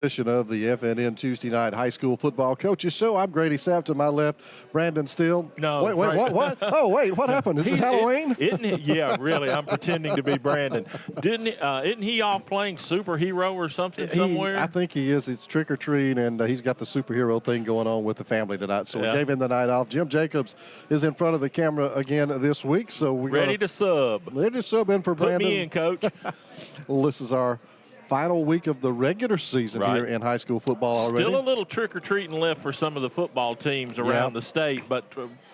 Edition of the FNN Tuesday Night High School Football Coaches Show. I'm Grady Sapp. To my left, Brandon Steele. No. Wait, what? Oh, wait, what happened? Is it Halloween? Isn't it? Yeah, really. I'm pretending to be Brandon. Isn't he off playing superhero or something somewhere? I think he is. It's trick or treat, and he's got the superhero thing going on with the family tonight. So we gave him the night off. Jim Jacobs is in front of the camera again this week. So we're ready to sub in for Brandon. Put me in, Coach. Well, this is our final week of the regular season here in high school football already. Still a little trick-or-treating left for some of the football teams around the state, but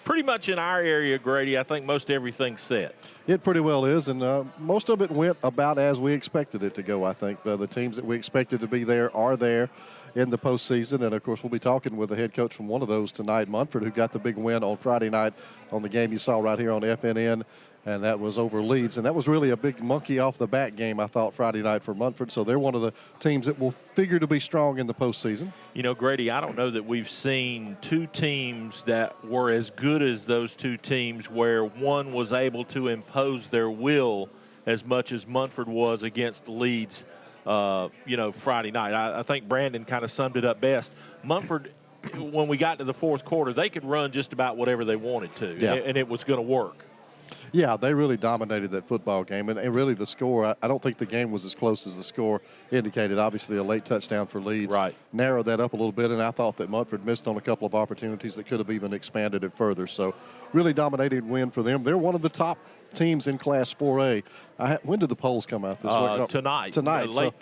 pretty much in our area, Grady, I think most everything's set. It pretty well is, and most of it went about as we expected it to go, I think. The teams that we expected to be there are there in the postseason, and, of course, we'll be talking with the head coach from one of those tonight, Munford, who got the big win on Friday night on the game you saw right here on FNN. And that was over Leeds. And that was really a big monkey off the back game, I thought, Friday night for Munford. So they're one of the teams that will figure to be strong in the postseason. You know, Grady, I don't know that we've seen two teams that were as good as those two teams where one was able to impose their will as much as Munford was against Leeds, Friday night. I think Brandon kind of summed it up best. Munford, when we got to the fourth quarter, they could run just about whatever they wanted to, and it was going to work. Yeah, they really dominated that football game. And really the score, I don't think the game was as close as the score indicated. Obviously a late touchdown for Leeds narrowed that up a little bit, and I thought that Munford missed on a couple of opportunities that could have even expanded it further. So really dominated win for them. They're one of the top teams in Class 4A. When did the polls come out this week? Tonight.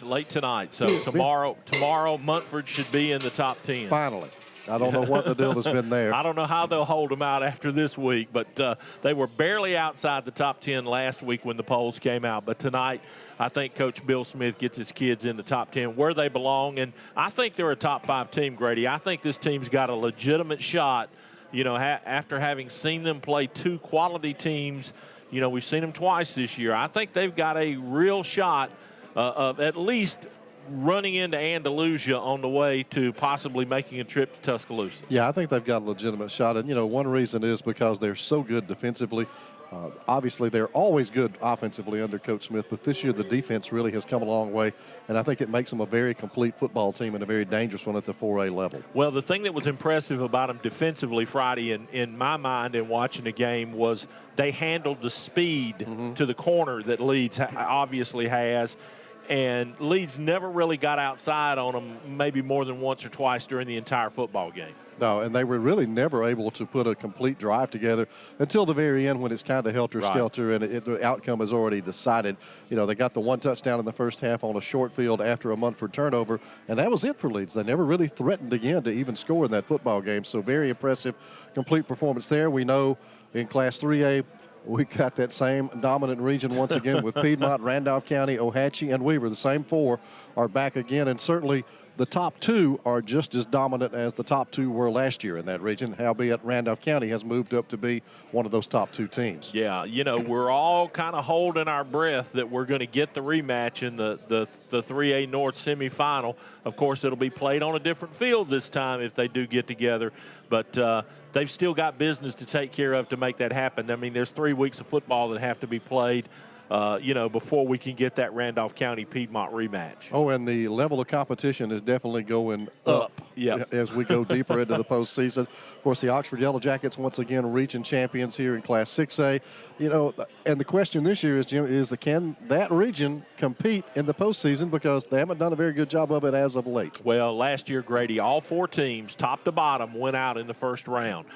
Late tonight. So tomorrow Munford should be in the top 10. Finally. I don't know what the deal has been there. I don't know how they'll hold them out after this week, but they were barely outside the top 10 last week when the polls came out. But tonight, I think Coach Bill Smith gets his kids in the top 10 where they belong, and I think they're a top 5 team, Grady. I think this team's got a legitimate shot, after having seen them play two quality teams. We've seen them twice this year. I think they've got a real shot of at least running into Andalusia on the way to possibly making a trip to Tuscaloosa. Yeah, I think they've got a legitimate shot. And, one reason is because they're so good defensively. Obviously, they're always good offensively under Coach Smith, but this year the defense really has come a long way, and I think it makes them a very complete football team and a very dangerous one at the 4A level. Well, the thing that was impressive about them defensively Friday, in my mind in watching the game, was they handled the speed to the corner that Leeds obviously has. And Leeds never really got outside on them maybe more than once or twice during the entire football game. No, and they were really never able to put a complete drive together until the very end when it's kind of helter-skelter and the outcome is already decided. They got the one touchdown in the first half on a short field after a Munford turnover, and that was it for Leeds. They never really threatened again to even score in that football game. So very impressive, complete performance there. We know in Class 3A, we got that same dominant region once again with Piedmont, Randolph County, Ohatchee, and Weaver. The same four are back again, and certainly the top two are just as dominant as the top two were last year in that region, albeit Randolph County has moved up to be one of those top two teams. Yeah, we're all kind of holding our breath that we're going to get the rematch in the 3A North semifinal. Of course, it'll be played on a different field this time if they do get together, but they've still got business to take care of to make that happen. I mean, there's 3 weeks of football that have to be played, before we can get that Randolph County-Piedmont rematch. Oh, and the level of competition is definitely going up as we go deeper into the postseason. Of course, the Oxford Yellow Jackets once again region champions here in Class 6A. And the question this year is, Jim, can that region compete in the postseason, because they haven't done a very good job of it as of late. Well, last year, Grady, all 4 teams, top to bottom, went out in the first round.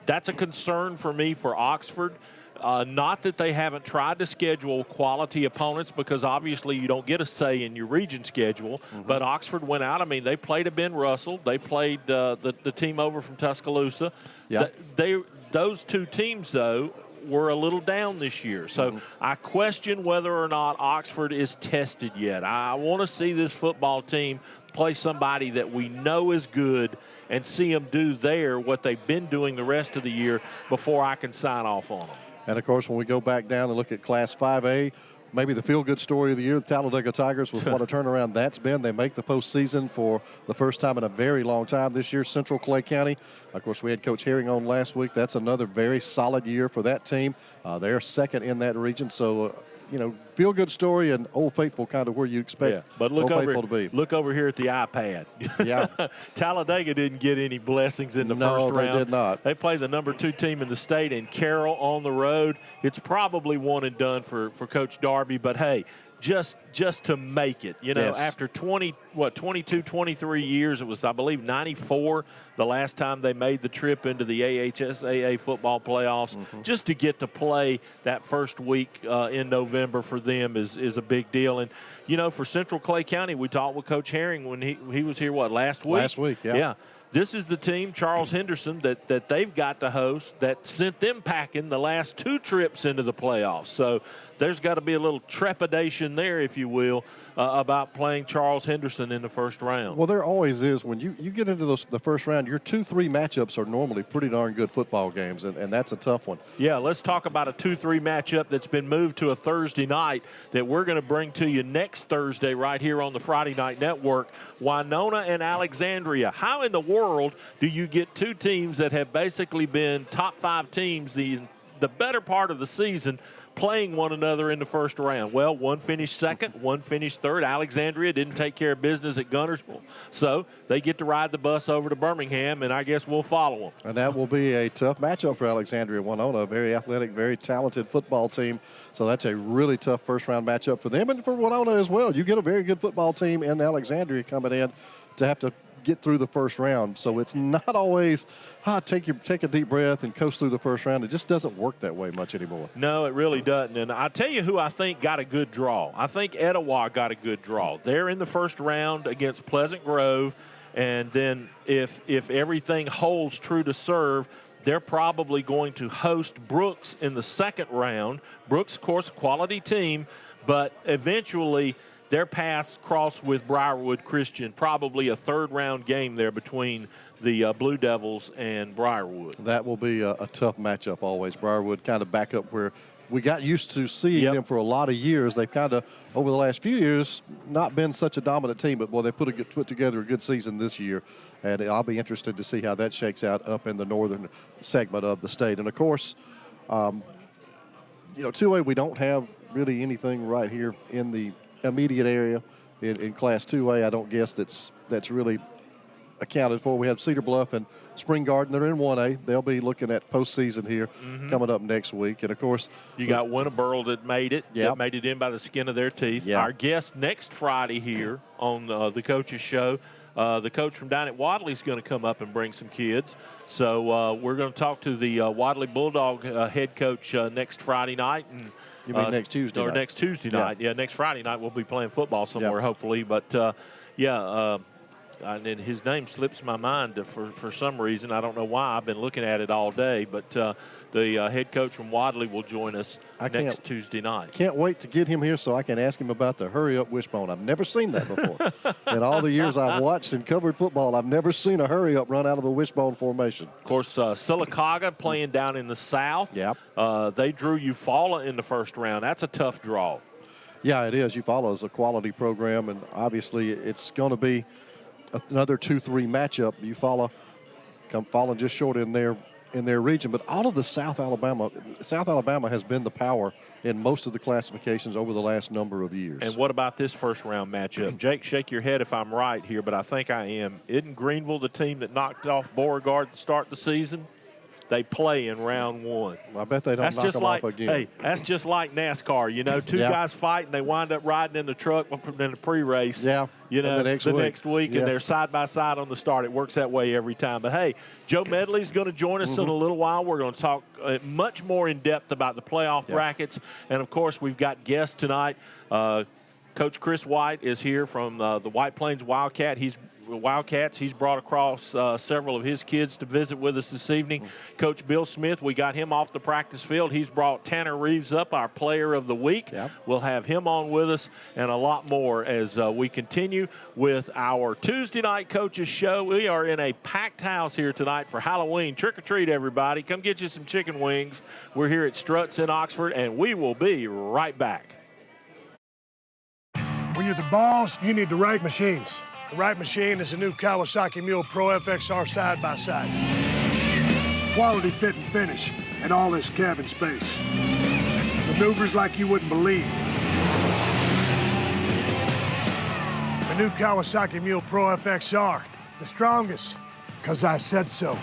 That's a concern for me for Oxford. Not that they haven't tried to schedule quality opponents, because obviously you don't get a say in your region schedule. But Oxford went out. I mean, they played a Ben Russell. They played the team over from Tuscaloosa. Those two teams, though, were a little down this year. So I question whether or not Oxford is tested yet. I want to see this football team play somebody that we know is good and see them do there what they've been doing the rest of the year before I can sign off on them. And, of course, when we go back down and look at Class 5A, maybe the feel-good story of the year, the Talladega Tigers, with what a turnaround that's been. They make the postseason for the first time in a very long time this year. Central Clay County, of course, we had Coach Herring on last week. That's another very solid year for that team. They're second in that region, so feel-good story and Old Faithful kind of where you expect but Old Faithful to be. Look over here at the iPad. Yeah. Talladega didn't get any blessings in the first round. No, they did not. They play the number 2 team in the state in Carroll on the road. It's probably one and done for Coach Darby, but hey, just to make it, yes. After 22, 23 years, it was, I believe, 94 the last time they made the trip into the AHSAA football playoffs. Just to get to play that first week in November for them is a big deal. And, for Central Clay County, we talked with Coach Herring when he was here, last week? Last week, yeah. Yeah. This is the team, Charles Henderson, that they've got to host that sent them packing the last 2 trips into the playoffs. So there's got to be a little trepidation there, if you will, about playing Charles Henderson in the first round. Well, there always is. When you get into the first round, your 2-3 matchups are normally pretty darn good football games, and that's a tough one. Yeah, let's talk about a 2-3 matchup that's been moved to a Thursday night that we're going to bring to you next Thursday right here on the Friday Night Network. Winona and Alexandria. How in the world do you get 2 teams that have basically been top 5 teams the better part of the season playing one another in the first round? Well, one finished second, one finished third. Alexandria didn't take care of business at Guntersville, so they get to ride the bus over to Birmingham, and I guess we'll follow them. And that will be a tough matchup for Alexandria. Winona, a very athletic, very talented football team, so that's a really tough first-round matchup for them and for Winona as well. You get a very good football team in Alexandria coming in to have to get through the first round. So it's not always take a deep breath and coast through the first round. It just doesn't work that way much anymore. No, it really doesn't. And I tell you who I think got a good draw. I think Etowah got a good draw. They're in the first round against Pleasant Grove, and then if everything holds true to serve, they're probably going to host Brooks in the second round. Brooks, of course, quality team, but eventually their paths cross with Briarwood Christian, probably a third-round game there between the Blue Devils and Briarwood. That will be a tough matchup always. Briarwood kind of back up where we got used to seeing them for a lot of years. They've kind of, over the last few years, not been such a dominant team, but, boy, they put together a good season this year, and I'll be interested to see how that shakes out up in the northern segment of the state. And, of course, 2A, we don't have really anything right here in the immediate area in Class 2A. I don't guess that's really accounted for. We have Cedar Bluff and Spring Garden. They're in 1A. They'll be looking at postseason here coming up next week. And, of course, you got Winterboro that made it. Yep. That made it in by the skin of their teeth. Yep. Our guest next Friday here on the Coach's Show, the coach from down at Wadley is going to come up and bring some kids. So we're going to talk to the Wadley Bulldog head coach next Friday night. And you mean next Tuesday night? Or next Tuesday night. Yeah, next Friday night we'll be playing football somewhere, hopefully. But, and then his name slips my mind for some reason. I don't know why. I've been looking at it all day. But the head coach from Wadley will join us next Tuesday night. Can't wait to get him here so I can ask him about the hurry-up wishbone. I've never seen that before. In all the years I've watched and covered football, I've never seen a hurry-up run out of a wishbone formation. Of course, Sylacauga playing down in the south. Yep. They drew Eufaula in the first round. That's a tough draw. Yeah, it is. Eufaula is a quality program, and obviously it's going to be another 2-3 matchup. Eufaula falling just short in their region, but all of the South Alabama has been the power in most of the classifications over the last number of years. And what about this first round matchup? Jake, shake your head if I'm right here, but I think I am. Isn't Greenville the team that knocked off Beauregard to start the season? They play in round 1. I bet they don't knock them off again. Hey, that's just like NASCAR. Two guys fight and they wind up riding in the truck in the pre-race. Yeah. The next week, and they're side by side on the start. It works that way every time. But hey, Joe Medley's going to join us in a little while. We're going to talk much more in depth about the playoff brackets, and of course, we've got guests tonight. Coach Chris White is here from the White Plains Wildcats. He's brought across several of his kids to visit with us this evening. Coach Bill Smith, we got him off the practice field. He's brought Tanner Reeves up, our player of the week. Yep. We'll have him on with us and a lot more as we continue with our Tuesday night coaches show. We are in a packed house here tonight for Halloween. Trick or treat, everybody. Come get you some chicken wings. We're here at Strutt's in Oxford, and we will be right back. When you're the boss, you need the right machines. The right machine is a new Kawasaki Mule Pro FXR side-by-side. Quality fit and finish, and all this cabin space. Maneuvers like you wouldn't believe. The new Kawasaki Mule Pro FXR, the strongest, because I said so.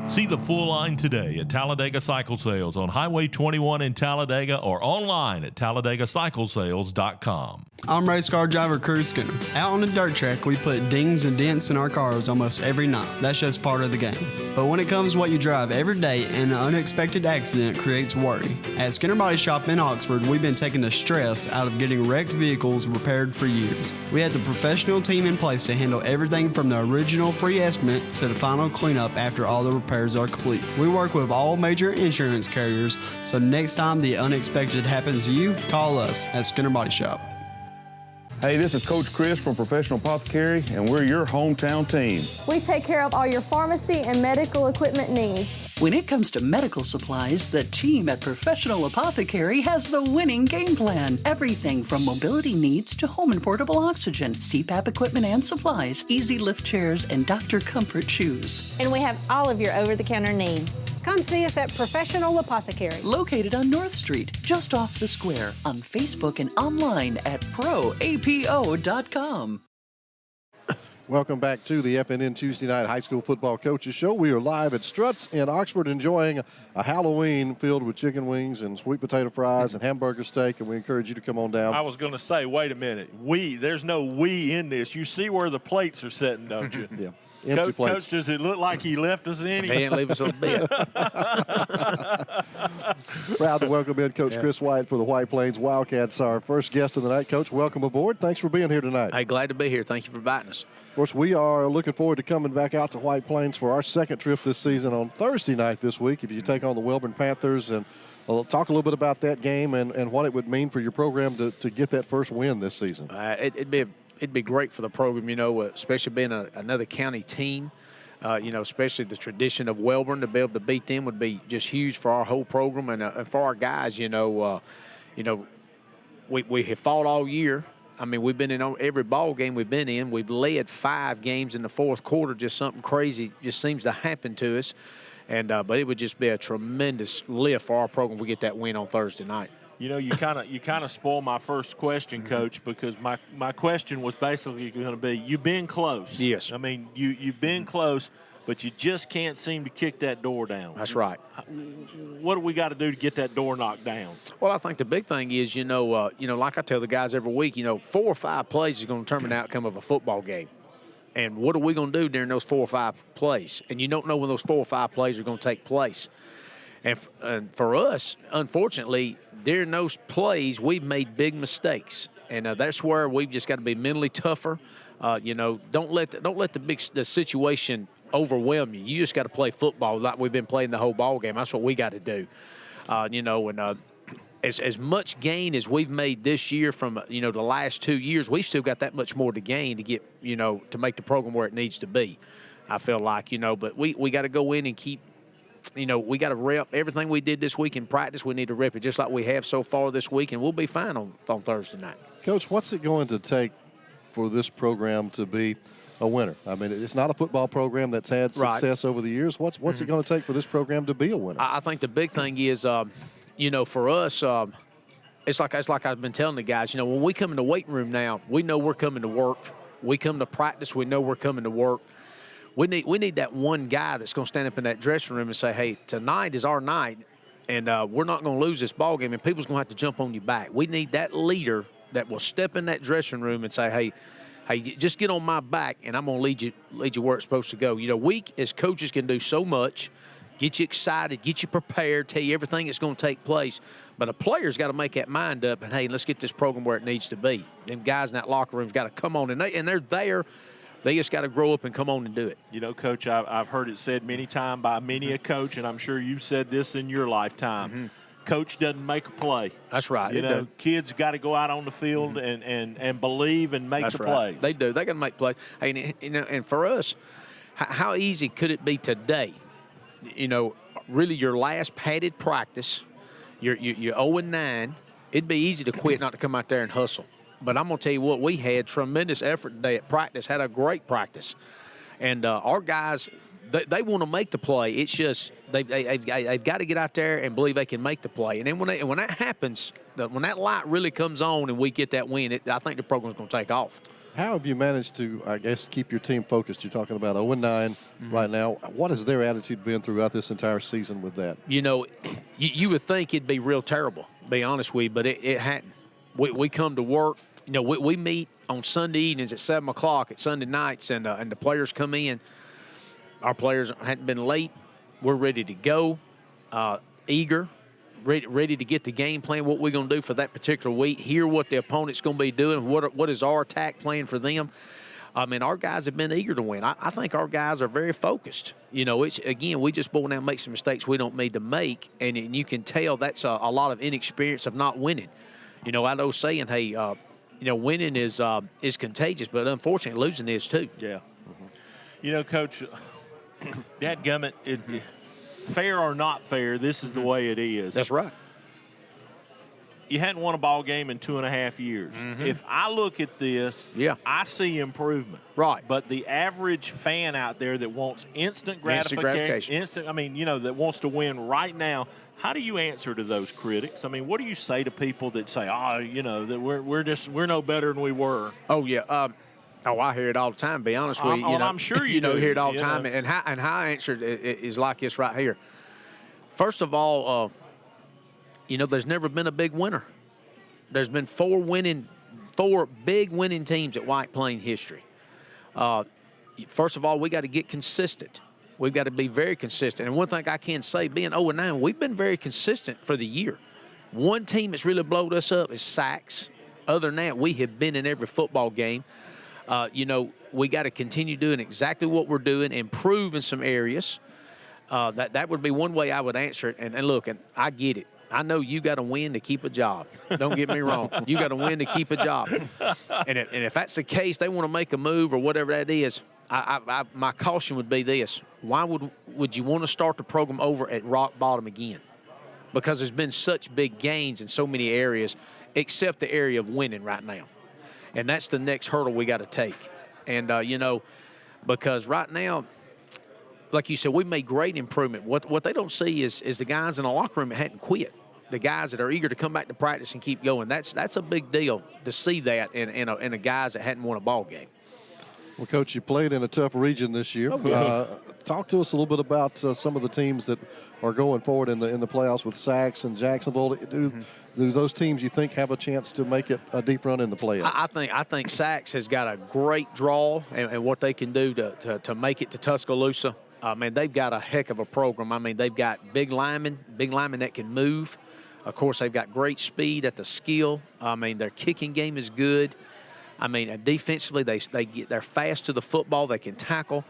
See the full line today at Talladega Cycle Sales on Highway 21 in Talladega or online at TalladagaCycleSales.com. I'm race car driver Crew Skinner. Out on the dirt track, we put dings and dents in our cars almost every night. That's just part of the game. But when it comes to what you drive every day, an unexpected accident creates worry. At Skinner Body Shop in Oxford, we've been taking the stress out of getting wrecked vehicles repaired for years. We have the professional team in place to handle everything from the original free estimate to the final cleanup after all the repairs are complete. We work with all major insurance carriers, so next time the unexpected happens to you, call us at Skinner Body Shop. Hey, this is Coach Chris from Professional Apothecary, and we're your hometown team. We take care of all your pharmacy and medical equipment needs. When it comes to medical supplies, the team at Professional Apothecary has the winning game plan. Everything from mobility needs to home and portable oxygen, CPAP equipment and supplies, easy lift chairs, and doctor comfort shoes. And we have all of your over-the-counter needs. Come see us at Professional Apothecary. Located on North Street, just off the square, on Facebook and online at proapo.com. Welcome back to the FNN Tuesday Night High School Football Coaches Show. We are live at Struts in Oxford enjoying a Halloween filled with chicken wings and sweet potato fries and hamburger steak, and we encourage you to come on down. I was going to say, wait a minute. There's no we in this. You see where the plates are sitting, don't you? Yeah. Empty plates. Coach, does it look like he left us any? He didn't leave us a bit. Proud to welcome in Coach Chris White for the White Plains Wildcats, our first guest of the night. Coach, welcome aboard. Thanks for being here tonight. Hey, glad to be here. Thank you for inviting us. Of course, we are looking forward to coming back out to White Plains for our second trip this season on Thursday night this week. If you take on the Welborn Panthers, and we'll talk a little bit about that game and what it would mean for your program to get that first win this season. It'd be great for the program, especially being another county team. Especially the tradition of Welborn, to be able to beat them would be just huge for our whole program and for our guys. We have fought all year. I mean, we've been in every ball game we've been in. We've led 5 games in the fourth quarter. Just something crazy just seems to happen to us. But it would just be a tremendous lift for our program if we get that win on Thursday night. You kind of spoiled my first question, Coach, because my question was basically going to be, you've been close. Yes. I mean, you've been close, but you just can't seem to kick that door down. That's right. What do we got to do to get that door knocked down? Well, I think the big thing is, like I tell the guys every week, 4 or 5 plays is going to determine the outcome of a football game. And what are we going to do during those 4 or 5 plays? And you don't know when those 4 or 5 plays are going to take place. And for us, unfortunately, during those plays, we've made big mistakes, and that's where we've just got to be mentally tougher. Don't let the situation overwhelm you. You just got to play football like we've been playing the whole ball game. That's what we got to do. As much gain as we've made this year from the last 2 years, we still got that much more to gain to get to make the program where it needs to be. I feel like but we got to go in and keep. We got to rep everything we did this week in practice. We need to rep it just like we have so far this week, and we'll be fine on Thursday night. Coach, what's it going to take for this program to be a winner? I mean, it's not a football program that's had success over the years. What's it going to take for this program to be a winner? I think the big thing is, for us, it's like I've been telling the guys. When we come in the weight room now, we know we're coming to work. We come to practice, we know we're coming to work. We need that one guy that's going to stand up in that dressing room and say, hey, tonight is our night, and we're not going to lose this ball game, and people's going to have to jump on you back. We need that leader that will step in that dressing room and say, hey, just get on my back, and I'm going to lead you where it's supposed to go. We as coaches can do so much, get you excited, get you prepared, tell you everything that's going to take place. But a player's got to make that mind up, and, hey, let's get this program where it needs to be. Them guys in that locker room's got to come on, and they're there. They just got to grow up and come on and do it. Coach, I've heard it said many times by many a coach, and I'm sure you've said this in your lifetime. Mm-hmm. Coach doesn't make a play. That's right. Kids got to go out on the field and believe and make the plays. They do. They got to make plays. Hey, and for us, how easy could it be today? Really your last padded practice, you're 0-9. It'd be easy to quit, not to come out there and hustle. But I'm going to tell you what, we had tremendous effort today at practice, had a great practice. And our guys they want to make the play. It's just they've got to get out there and believe they can make the play. And then when that happens, when that light really comes on and we get that win, I think the program's going to take off. How have you managed to, I guess, keep your team focused? You're talking about 0-9 right now. What has their attitude been throughout this entire season with that? You would think it'd be real terrible, to be honest with you, but it hadn't. We come to work. We meet on Sunday evenings at 7 o'clock at Sunday nights, and the players come in. Our players hadn't been late. We're ready to go, eager, ready to get the game plan, what we're going to do for that particular week, hear what the opponent's going to be doing, what is our attack plan for them. I mean, our guys have been eager to win. I think our guys are very focused. Again, we just go down and make some mistakes we don't need to make, and you can tell that's a lot of inexperience of not winning. I know saying, hey, winning is contagious, but unfortunately losing is too. Yeah. Coach, dadgummit, fair or not fair, this is the way it is. That's right. You hadn't won a ball game in 2.5 years. If I look at this, I see improvement. Right. But the average fan out there that wants instant gratification, that wants to win right now, how do you answer to those critics? I mean, what do you say to people that say, that we're no better than we were? Oh yeah. I hear it all the time. To be honest with you, I'm sure you do. Hear it all the time. And how I answer it is like this right here. First of all, there's never been a big winner. There's been four big winning teams at White Plains history. First of all, we got to get consistent. We've got to be very consistent. And one thing I can say, being 0-9, we've been very consistent for the year. One team that's really blowed us up is Sachs. Other than that, we have been in every football game. We got to continue doing exactly what we're doing, improve in some areas. That would be one way I would answer it. And look, and I get it. I know you got to win to keep a job. Don't get me wrong. You got to win to keep a job. And if that's the case, they want to make a move or whatever that is, my caution would be this. Why would you want to start the program over at rock bottom again? Because there's been such big gains in so many areas, except the area of winning right now. And that's the next hurdle we got to take. And, because right now, like you said, we made great improvement. What they don't see is the guys in the locker room that hadn't quit, the guys that are eager to come back to practice and keep going. That's a big deal to see that in a guys that hadn't won a ball game. Well, Coach, you played in a tough region this year. Talk to us a little bit about some of the teams that are going forward in the playoffs with Sachs and Jacksonville. Do those teams you think have a chance to make it a deep run in the playoffs? I think Sachs has got a great draw and what they can do to make it to Tuscaloosa. They've got a heck of a program. They've got big linemen that can move. Of course, they've got great speed at the skill. Their kicking game is good. Defensively, they're fast to the football. They can tackle.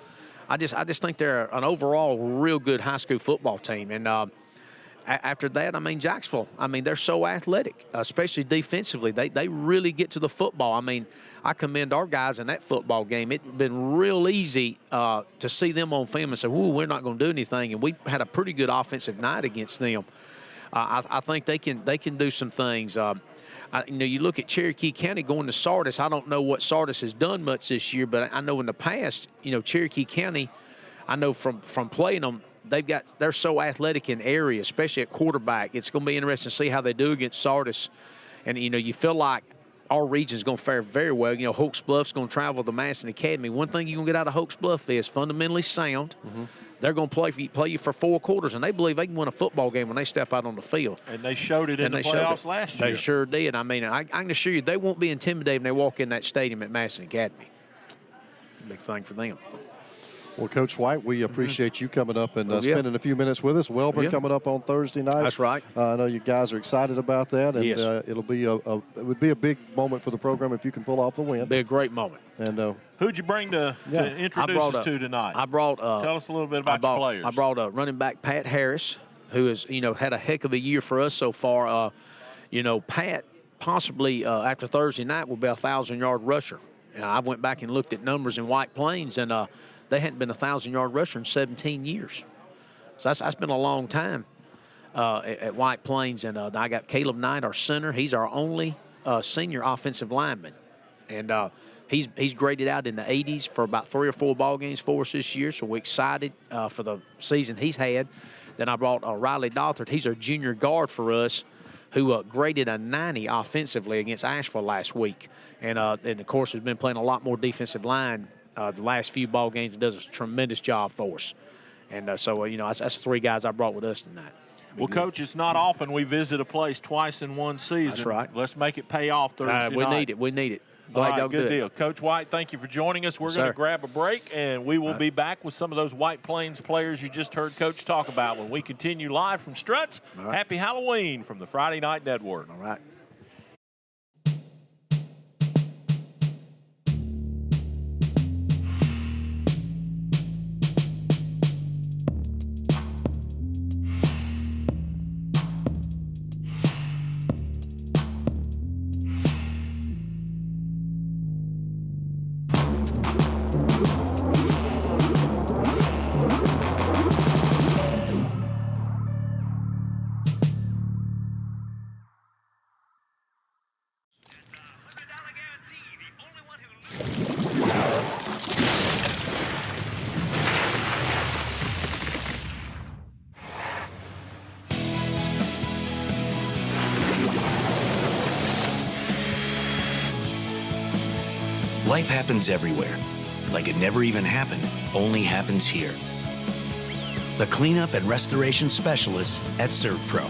I just think they're an overall real good high school football team. And after that, Jacksonville, they're so athletic, especially defensively. They really get to the football. I commend our guys in that football game. It's been real easy to see them on film and say, "Ooh, we're not going to do anything." And we had a pretty good offensive night against them. I think they can do some things. You look at Cherokee County going to Sardis. I don't know what Sardis has done much this year, but I know in the past, Cherokee County, I know from playing them, they're so athletic in area, especially at quarterback. It's going to be interesting to see how they do against Sardis. And, you feel like our region is going to fare very well. Hawks Bluff's going to travel to Masson Academy. One thing you're going to get out of Hawks Bluff is fundamentally sound. They're going to play you for 4 quarters, and they believe they can win a football game when they step out on the field. And they showed it in the playoffs last year. They sure did. I can assure you they won't be intimidated when they walk in that stadium at Masson Academy. Big thing for them. Well, Coach White, we appreciate you coming up and spending a few minutes with us. Wellborn coming up on Thursday night. That's right. I know you guys are excited about that, and yes. It'll be it would be a big moment for the program if you can pull off the win. It'll be a great moment. And who'd you bring to introduce us to tonight? Tell us a little bit about your players. I brought running back Pat Harris, who has had a heck of a year for us so far. Pat possibly after Thursday night will be a 1,000-yard rusher. I went back and looked at numbers in White Plains, and they hadn't been a 1,000-yard rusher in 17 years. So that's been a long time at White Plains. And I got Caleb Knight, our center. He's our only senior offensive lineman. And he's graded out in the 80s for about 3 or 4 ball games for us this year, so we're excited for the season he's had. Then I brought Riley Dothard. He's our junior guard for us, who graded a 90 offensively against Asheville last week. And of course, has been playing a lot more defensive line the last few ball games. Does a tremendous job for us. And so, that's 3 guys I brought with us tonight. Well, Coach, it's not often we visit a place twice in one season. That's right. Let's make it pay off Thursday night. We need it. Glad y'all good do deal. it. Coach White, thank you for joining us. We're going to grab a break, and we will be back with some of those White Plains players you just heard Coach talk about when we continue live from Struts. Right. Happy Halloween from the Friday Night Network. All right. Life happens everywhere. Like it never even happened, only happens here. The cleanup and restoration specialists at ServPro.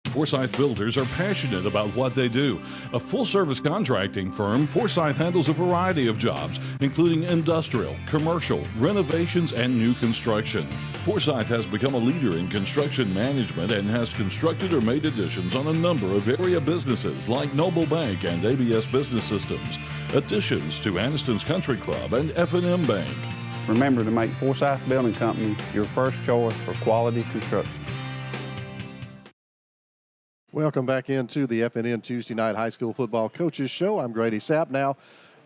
Forsyth Builders are passionate about what they do. A full-service contracting firm, Forsyth handles a variety of jobs, including industrial, commercial, renovations, and new construction. Forsyth has become a leader in construction management and has constructed or made additions on a number of area businesses like Noble Bank and ABS Business Systems, additions to Anniston's Country Club and FNN Bank. Remember to make Forsyth Building Company your first choice for quality construction. Welcome back into the FNN Tuesday Night High School Football Coaches Show. I'm Grady Sapp. Now,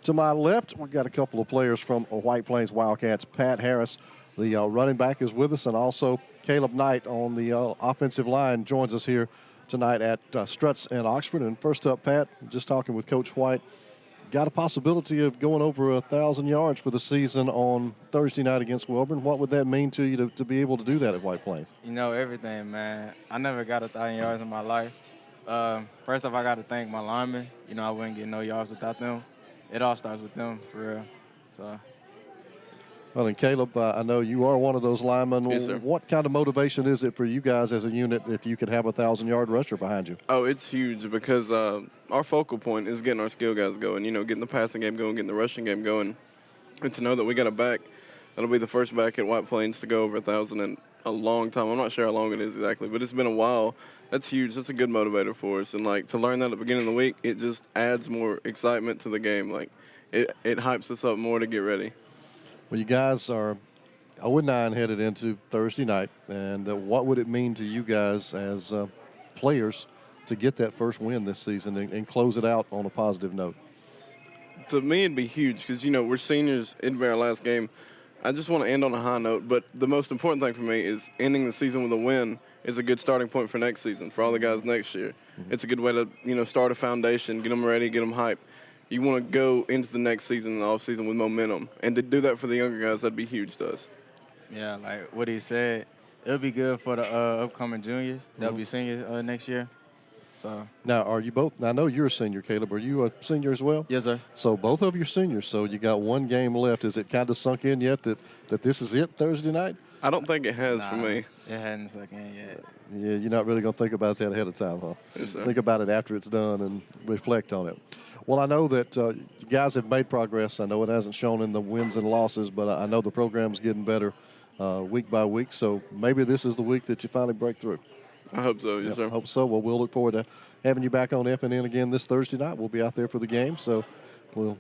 to my left, we've got a couple of players from White Plains Wildcats. Pat Harris, the running back, is with us, and also Caleb Knight on the offensive line joins us here tonight at Struts in Oxford. And first up, Pat, just talking with Coach White, got a possibility of going over 1,000 yards for the season on Thursday night against Welborn. What would that mean to you to be able to do that at White Plains? You know, everything, man. I never got 1,000 yards in my life. First off, I got to thank my linemen. You know, I wouldn't get no yards without them. It all starts with them, for real. So. Well, and Caleb, I know you are one of those linemen. Yes, sir. What kind of motivation is it for you guys as a unit if you could have 1,000-yard rusher behind you? Oh, it's huge because our focal point is getting our skill guys going, you know, getting the passing game going, getting the rushing game going. And to know that we got a back that'll be the first back at White Plains to go over 1,000 in a long time. I'm not sure how long it is exactly, but it's been a while. That's huge. That's a good motivator for us. And, like, to learn that at the beginning of the week, it just adds more excitement to the game. Like, it hypes us up more to get ready. Well, you guys are 0-9 headed into Thursday night, and what would it mean to you guys as players to get that first win this season and close it out on a positive note? To me, it'd be huge because, you know, we're seniors. It'd be our last game. I just want to end on a high note, but the most important thing for me is ending the season with a win is a good starting point for next season, for all the guys next year. Mm-hmm. It's a good way to, you know, start a foundation, get them ready, get them hyped. You want to go into the next season, the offseason, with momentum. And to do that for the younger guys, that'd be huge to us. Yeah, like what he said, it'll be good for the upcoming juniors. They'll be seniors next year. So. Now, are you both? I know you're a senior, Caleb. Are you a senior as well? Yes, sir. So both of you seniors. So you got one game left. Is it kind of sunk in yet that this is it Thursday night? I don't think it has for me. It hadn't sunk in yet. Yeah, you're not really going to think about that ahead of time, huh? Yes, sir. Think about it after it's done and reflect on it. Well, I know that you guys have made progress. I know it hasn't shown in the wins and losses, but I know the program's getting better week by week. So maybe this is the week that you finally break through. I hope so, yes, sir. I hope so. Well, we'll look forward to having you back on FNN again this Thursday night. We'll be out there for the game, so we'll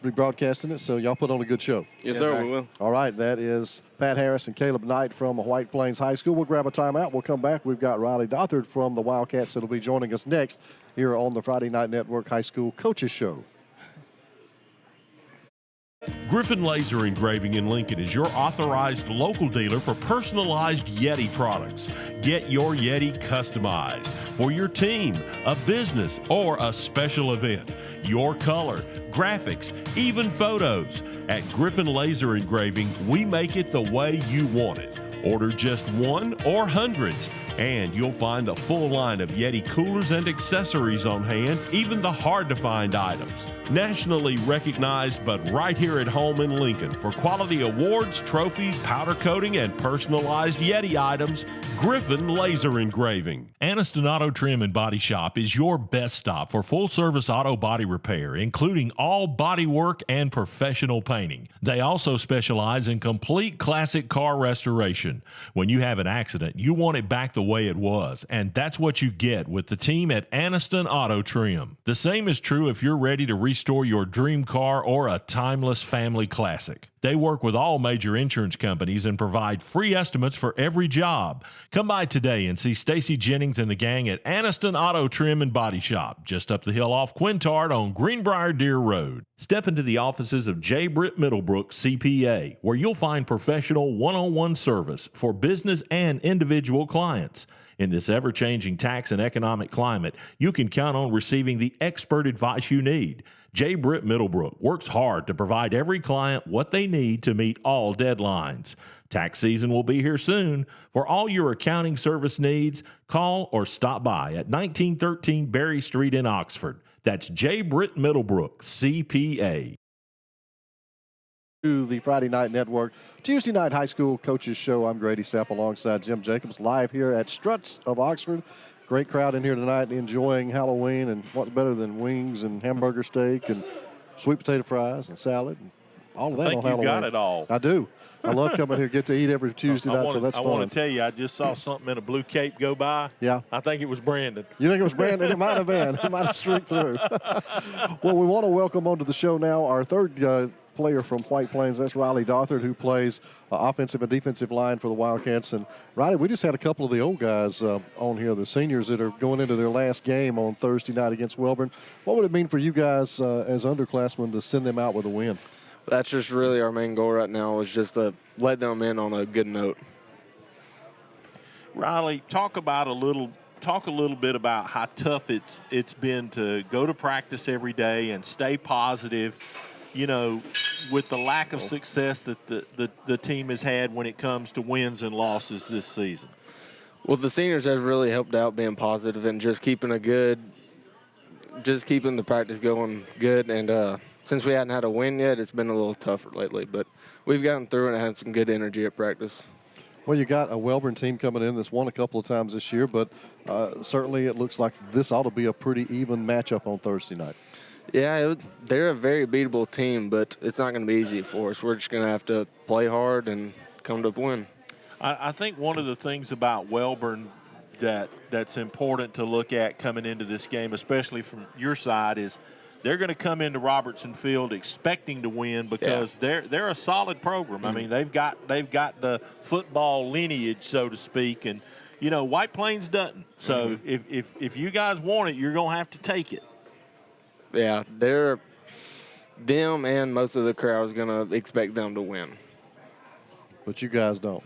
be broadcasting it. So y'all put on a good show. Yes, sir, we will. All right, that is Pat Harris and Caleb Knight from White Plains High School. We'll grab a timeout. We'll come back. We've got Riley Dothard from the Wildcats that'll be joining us next here on the Friday Night Network High School Coaches Show. Griffin Laser Engraving in Lincoln is your authorized local dealer for personalized Yeti products. Get your Yeti customized for your team, a business, or a special event. Your color, graphics, even photos. At Griffin Laser Engraving, we make it the way you want it. Order just one or hundreds, and you'll find the full line of Yeti coolers and accessories on hand, even the hard-to-find items. Nationally recognized, but right here at home in Lincoln for quality awards, trophies, powder coating, and personalized Yeti items, Griffin Laser Engraving. Aniston Auto Trim and Body Shop is your best stop for full-service auto body repair, including all body work and professional painting. They also specialize in complete classic car restoration. When you have an accident, you want it back the way it was, and that's what you get with the team at Aniston Auto Trim. The same is true if you're ready to restore your dream car or a timeless family classic. They work with all major insurance companies and provide free estimates for every job. Come by today and see Stacy Jennings and the gang at Aniston Auto Trim and Body Shop, just up the hill off Quintard on Greenbrier Deer Road. Step into the offices of J. Britt Middlebrook, CPA, where you'll find professional one-on-one service for business and individual clients. In this ever-changing tax and economic climate, you can count on receiving the expert advice you need. J. Britt Middlebrook works hard to provide every client what they need to meet all deadlines. Tax season will be here soon. For all your accounting service needs, call or stop by at 1913 Berry Street in Oxford. That's J. Britt Middlebrook, CPA. To the Friday Night Network Tuesday Night High School Coaches Show. I'm Grady Sepp alongside Jim Jacobs, live here at Struts of Oxford. Great crowd in here tonight enjoying Halloween, and what's better than wings and hamburger steak and sweet potato fries and salad and all of that on Halloween. You got it all. I do. I love coming here, get to eat every Tuesday night, so that's fun. I want to tell you, I just saw something in a blue cape go by. Yeah. I think it was Brandon. You think it was Brandon? It might have been. It might have streaked through. Well, we want to welcome onto the show now our third player from White Plains. That's Riley Darthard, who plays offensive and defensive line for the Wildcats. And Riley, we just had a couple of the old guys on here, the seniors that are going into their last game on Thursday night against Welborn. What would it mean for you guys as underclassmen to send them out with a win? That's just really our main goal right now, is just to let them in on a good note. Riley, talk a little bit about how tough it's been to go to practice every day and stay positive, you know, with the lack of success that the team has had when it comes to wins and losses this season. Well, the seniors have really helped out being positive and just keeping the practice going good. And since we hadn't had a win yet, it's been a little tougher lately. But we've gotten through and had some good energy at practice. Well, you got a Welborn team coming in that's won a couple of times this year, but certainly it looks like this ought to be a pretty even matchup on Thursday night. Yeah, they're a very beatable team, but it's not going to be easy for us. We're just going to have to play hard and come to a win. I think one of the things about Welborn that's important to look at coming into this game, especially from your side, is they're going to come into Robertson Field expecting to win because they're a solid program. I mean, they've got the football lineage, so to speak, and you know White Plains doesn't. So if you guys want it, you're going to have to take it. Yeah, them and most of the crowd is going to expect them to win. But you guys don't.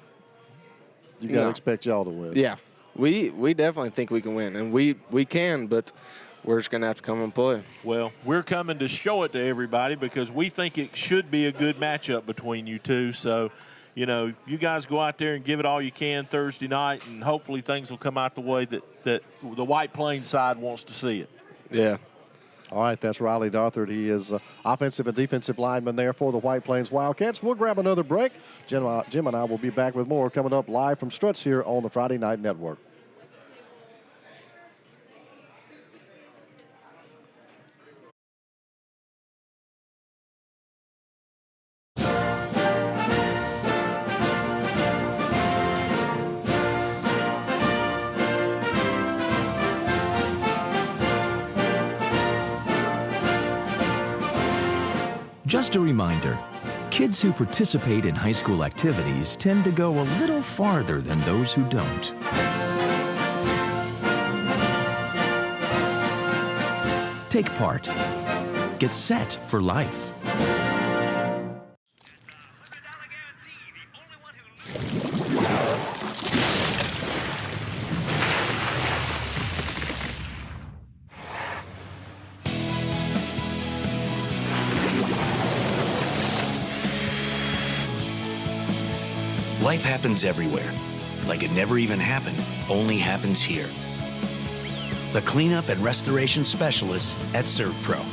You got to expect y'all to win. Yeah, we definitely think we can win, and we can, but we're just going to have to come and play. Well, we're coming to show it to everybody because we think it should be a good matchup between you two. So, you know, you guys go out there and give it all you can Thursday night, and hopefully things will come out the way that the White Plains side wants to see it. Yeah. All right, that's Riley Darthard. He is offensive and defensive lineman there for the White Plains Wildcats. We'll grab another break. Jim and I will be back with more coming up live from Struts here on the Friday Night Network. Just a reminder, kids who participate in high school activities tend to go a little farther than those who don't. Take part. Get set for life. Life happens everywhere. Like it never even happened, only happens here. The cleanup and restoration specialists at ServPro.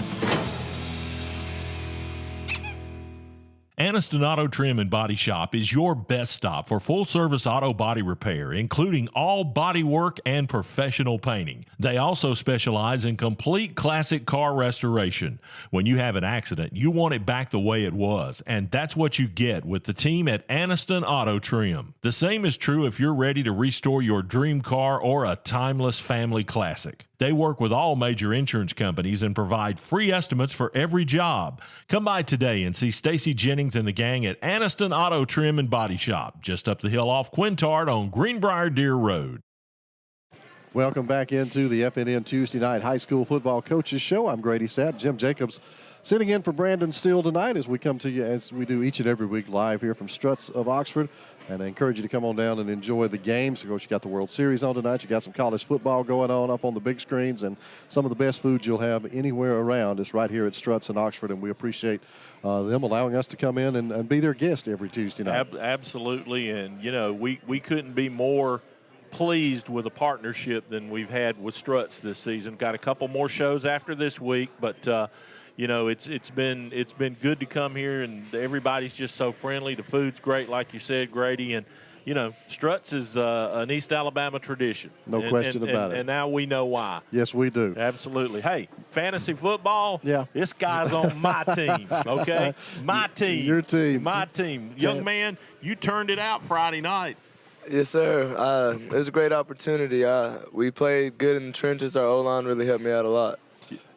Anniston Auto Trim and Body Shop is your best stop for full-service auto body repair, including all body work and professional painting. They also specialize in complete classic car restoration. When you have an accident, you want it back the way it was, and that's what you get with the team at Anniston Auto Trim. The same is true if you're ready to restore your dream car or a timeless family classic. They work with all major insurance companies and provide free estimates for every job. Come by today and see Stacy Jennings and the gang at Anniston Auto Trim and Body Shop, just up the hill off Quintard on Greenbrier Deer Road. Welcome back into the FNN Tuesday Night High School Football Coaches Show. I'm Grady Sapp. Jim Jacobs sitting in for Brandon Steele tonight as we come to you, as we do each and every week, live here from Struts of Oxford. And I encourage you to come on down and enjoy the games. Of course, you got the World Series on tonight. You got some college football going on up on the big screens, and some of the best food you'll have anywhere around is right here at Struts in Oxford. And we appreciate them allowing us to come in and be their guest every Tuesday night. Absolutely. And, you know, we couldn't be more pleased with a partnership than we've had with Struts this season. Got a couple more shows after this week, but you know, it's been good to come here, and everybody's just so friendly. The food's great, like you said, Grady, and you know, Struts is an East Alabama tradition. No question about it. And now we know why. Yes, we do. Absolutely. Hey, fantasy football. Yeah. This guy's on my team. Okay, my team. Your team. My team. Young man, you turned it out Friday night. Yes, sir. It was a great opportunity. We played good in the trenches. Our O-line really helped me out a lot.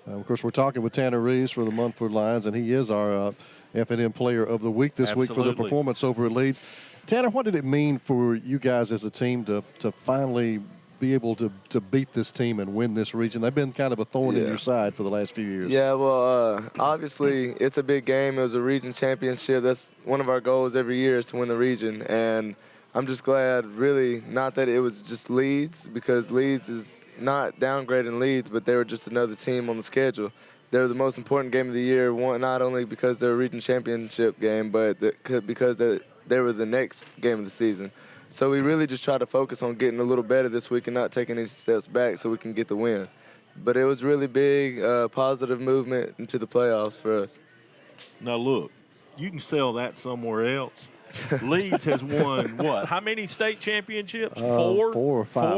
Of course, we're talking with Tanner Reeves for the Munford Lions, and he is our FNN Player of the Week this week for the performance over at Leeds. Tanner, what did it mean for you guys as a team to finally be able to beat this team and win this region? They've been kind of a thorn in your side for the last few years. Yeah, well, obviously it's a big game. It was a region championship. That's one of our goals every year is to win the region, and I'm just glad, really, not that it was just Leeds, because Leeds is not downgrading Leeds, but they were just another team on the schedule. They're the most important game of the year, not only because they're a region championship game, but because they were the next game of the season. So we really just try to focus on getting a little better this week and not taking any steps back so we can get the win. But it was really big, positive movement into the playoffs for us. Now, look, you can sell that somewhere else. Leeds has won what? How many state championships? Four or five,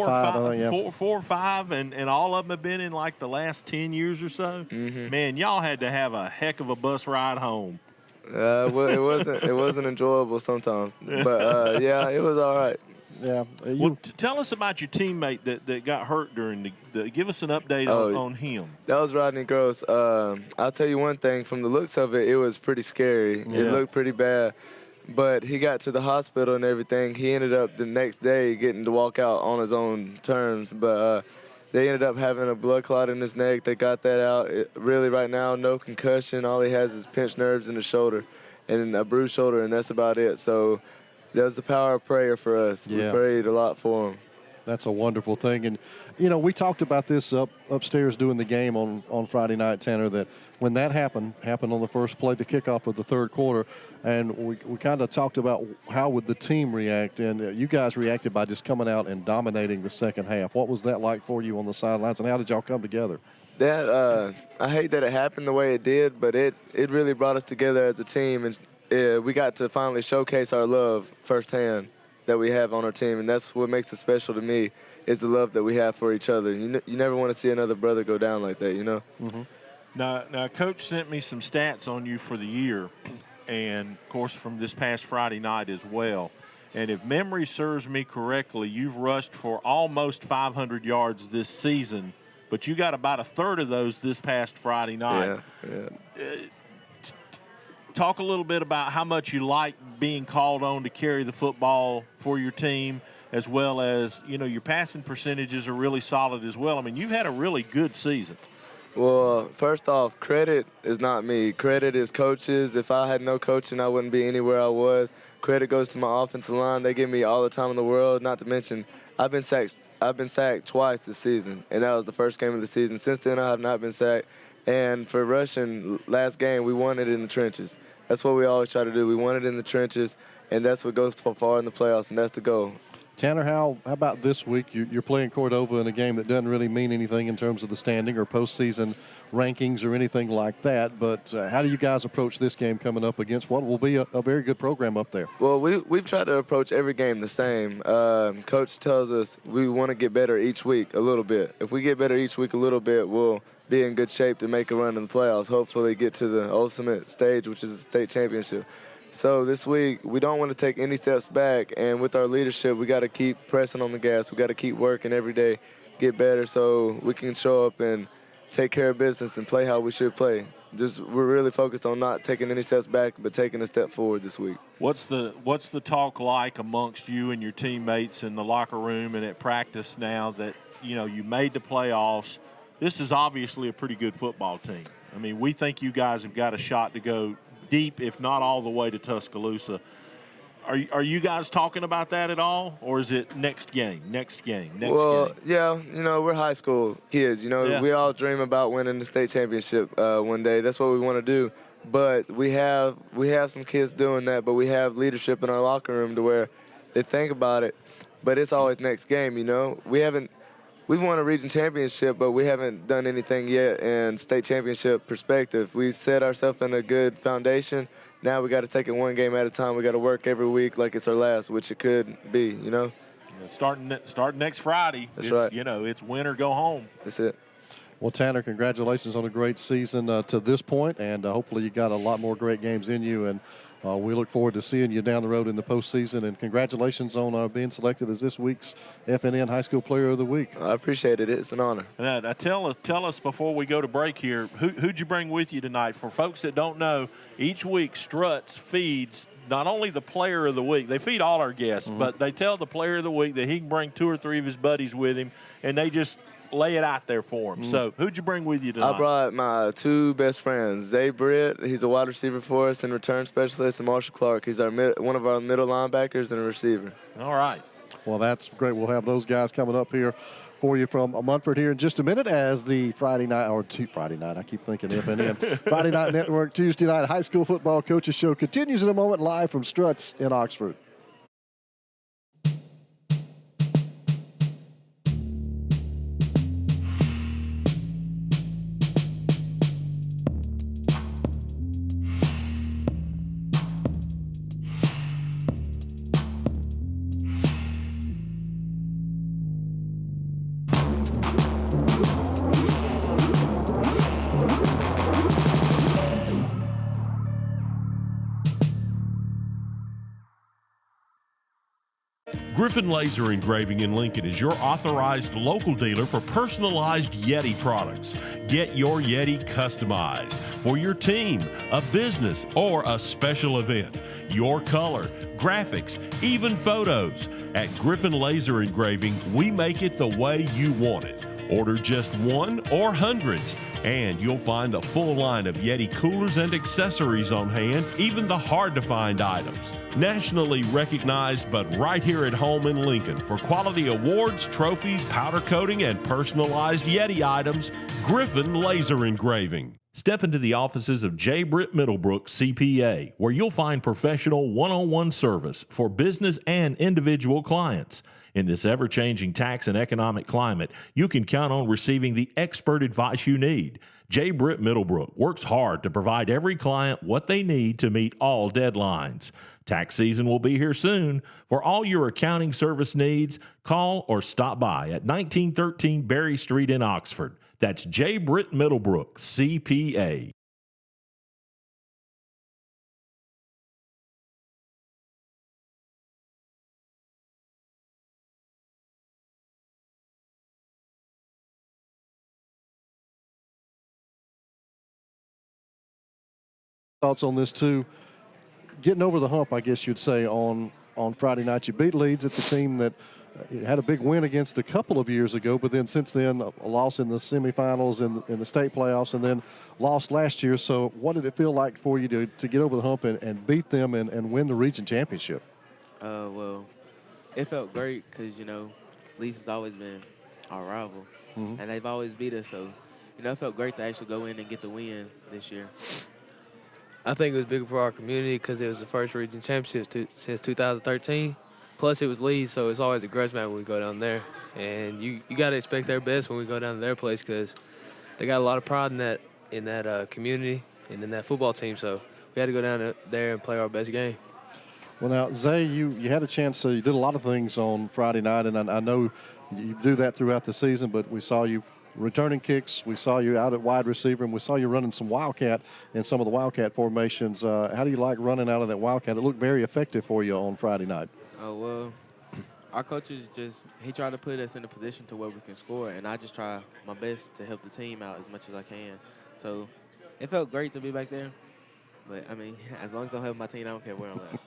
and all of them have been in like the last 10 years or so. Mm-hmm. Man, y'all had to have a heck of a bus ride home. Well, it wasn't enjoyable sometimes, but yeah, it was all right. Yeah. Well, tell us about your teammate that got hurt during the. Give us an update on him. That was Rodney Gross. I'll tell you one thing. From the looks of it, it was pretty scary. Yeah. It looked pretty bad. But he got to the hospital and everything. He ended up the next day getting to walk out on his own terms. But they ended up having a blood clot in his neck. They got that out. Really, right now, no concussion. All he has is pinched nerves in the shoulder and a bruised shoulder, and that's about it. So that was the power of prayer for us. Yeah. We prayed a lot for him. That's a wonderful thing. And, you know, we talked about this upstairs doing the game on Friday night, Tanner, that when that happened on the first play, the kickoff of the third quarter, and we kind of talked about how would the team react, and you guys reacted by just coming out and dominating the second half. What was that like for you on the sidelines, and how did y'all come together? That I hate that it happened the way it did, but it really brought us together as a team, and we got to finally showcase our love firsthand that we have on our team, and that's what makes it special to me is the love that we have for each other. You never want to see another brother go down like that, you know? Mm-hmm. Now, Coach sent me some stats on you for the year, and, of course, from this past Friday night as well. And if memory serves me correctly, you've rushed for almost 500 yards this season, but you got about a third of those this past Friday night. Yeah. Talk a little bit about how much you like being called on to carry the football for your team, as well as, you know, your passing percentages are really solid as well. I mean, you've had a really good season. Well, first off, credit is not me. Credit is coaches. If I had no coaching, I wouldn't be anywhere I was. Credit goes to my offensive line. They give me all the time in the world, not to mention I've been sacked twice this season, and that was the first game of the season. Since then, I have not been sacked. And for rushing, last game, we won it in the trenches. That's what we always try to do. We won it in the trenches. and that's what goes far in the playoffs, and that's the goal. Tanner, how about this week? You're playing Cordova in a game that doesn't really mean anything in terms of the standing or postseason rankings or anything like that. But how do you guys approach this game coming up against what will be a very good program up there? Well, we've tried to approach every game the same. Coach tells us we want to get better each week a little bit. If we get better each week a little bit, we'll be in good shape to make a run in the playoffs, hopefully get to the ultimate stage, which is the state championship. So this week, we don't want to take any steps back, and with our leadership, we got to keep pressing on the gas. We got to keep working every day, get better so we can show up and take care of business and play how we should play. We're really focused on not taking any steps back, but taking a step forward this week. What's the talk like amongst you and your teammates in the locker room and at practice now that, you made the playoffs? This is obviously a pretty good football team. I mean, we think you guys have got a shot to go deep, if not all the way to Tuscaloosa. Are you guys talking about that at all, or is it next game? Well, yeah, we're high school kids. We all dream about winning the state championship one day. That's what we want to do. But we have some kids doing that, but we have leadership in our locker room to where they think about it, but it's always next game. We've won a region championship, but we haven't done anything yet in state championship perspective. We set ourselves in a good foundation. Now we got to take it one game at a time. We got to work every week like it's our last, which it could be, Starting next Friday. That's right. It's win or go home. That's it. Well, Tanner, congratulations on a great season to this point, and hopefully you got a lot more great games in you, and we look forward to seeing you down the road in the postseason, and congratulations on being selected as this week's FNN High School Player of the Week. I appreciate it. It's an honor. Tell us before we go to break here, who'd you bring with you tonight? For folks that don't know, each week Struts feeds not only the Player of the Week, they feed all our guests, but they tell the Player of the Week that he can bring 2 or 3 of his buddies with him, and they just lay it out there for him. So who'd you bring with you tonight? I brought my 2 best friends, Zay Britt, he's a wide receiver for us and return specialist, and Marshall Clark, he's one of our middle linebackers and a receiver. All right. Well, that's great. We'll have those guys coming up here for you from Munford here in just a minute as the Friday night, I keep thinking FNN, Friday Night Network, Tuesday Night High School Football Coaches Show continues in a moment live from Struts in Oxford. Griffin Laser Engraving in Lincoln is your authorized local dealer for personalized Yeti products. Get your Yeti customized for your team, a business, or a special event. Your color, graphics, even photos. At Griffin Laser Engraving, we make it the way you want it. Order just 1 or hundreds, and you'll find a full line of Yeti coolers and accessories on hand, even the hard-to-find items. Nationally recognized, but right here at home in Lincoln for quality awards, trophies, powder coating, and personalized Yeti items, Griffin Laser Engraving. Step into the offices of J. Britt Middlebrook, CPA, where you'll find professional one-on-one service for business and individual clients. In this ever-changing tax and economic climate, you can count on receiving the expert advice you need. J. Britt Middlebrook works hard to provide every client what they need to meet all deadlines. Tax season will be here soon. For all your accounting service needs, call or stop by at 1913 Berry Street in Oxford. That's J. Britt Middlebrook, CPA. Thoughts on this too? Getting over the hump, I guess you'd say, on Friday night. You beat Leeds. It's a team that had a big win against a couple of years ago, but then since then a loss in the semifinals in the state playoffs, and then lost last year. So what did it feel like for you to get over the hump and beat them and win the region championship? Well, it felt great because, Leeds has always been our rival, and they've always beat us. So, it felt great to actually go in and get the win this year. I think it was bigger for our community because it was the first region championship since 2013. Plus, it was Lee's, so it's always a grudge match when we go down there. And you got to expect their best when we go down to their place because they got a lot of pride in that community and in that football team. So we had to go down there and play our best game. Well, now, Zay, you had a chance. You did a lot of things on Friday night, and I know you do that throughout the season, but we saw you returning kicks. We saw you out at wide receiver, and we saw you running some Wildcat in some of the Wildcat formations. How do you like running out of that Wildcat? It looked very effective for you on Friday night. Oh, well, our coaches he tried to put us in a position to where we can score, and I just try my best to help the team out as much as I can. So it felt great to be back there. But, I mean, as long as I'm helping my team, I don't care where I'm at.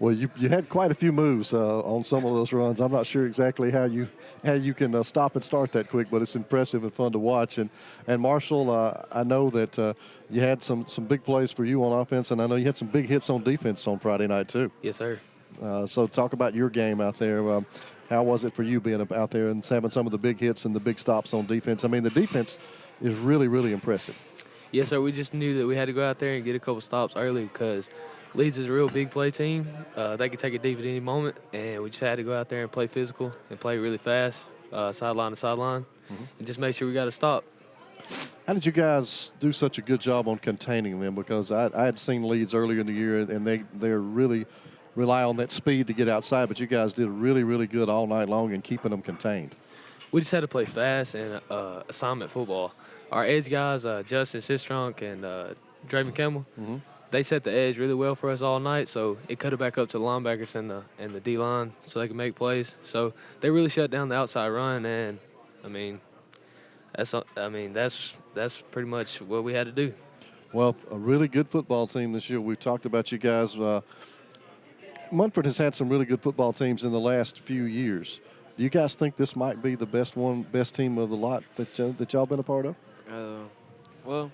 Well, you had quite a few moves on some of those runs. I'm not sure exactly how you can stop and start that quick, but it's impressive and fun to watch. And Marshall, I know that you had some big plays for you on offense, and I know you had some big hits on defense on Friday night too. Yes, sir. So talk about your game out there. How was it for you being out there and having some of the big hits and the big stops on defense? I mean, the defense is really, really impressive. Yes, sir. We just knew that we had to go out there and get a couple stops early because Leeds is a real big play team. They could take it deep at any moment, and we just had to go out there and play physical and play really fast, sideline to sideline, and just make sure we got to stop. How did you guys do such a good job on containing them? Because I had seen Leeds earlier in the year, and they're really rely on that speed to get outside, but you guys did really, really good all night long in keeping them contained. We just had to play fast and assignment football. Our edge guys, Justin Sistrunk and Draven Campbell, they set the edge really well for us all night, so it cut it back up to the linebackers and the D-line so they could make plays. So they really shut down the outside run, and, that's pretty much what we had to do. Well, a really good football team this year. We've talked about you guys. Munford has had some really good football teams in the last few years. Do you guys think this might be the best team of the lot that y'all been a part of? Well,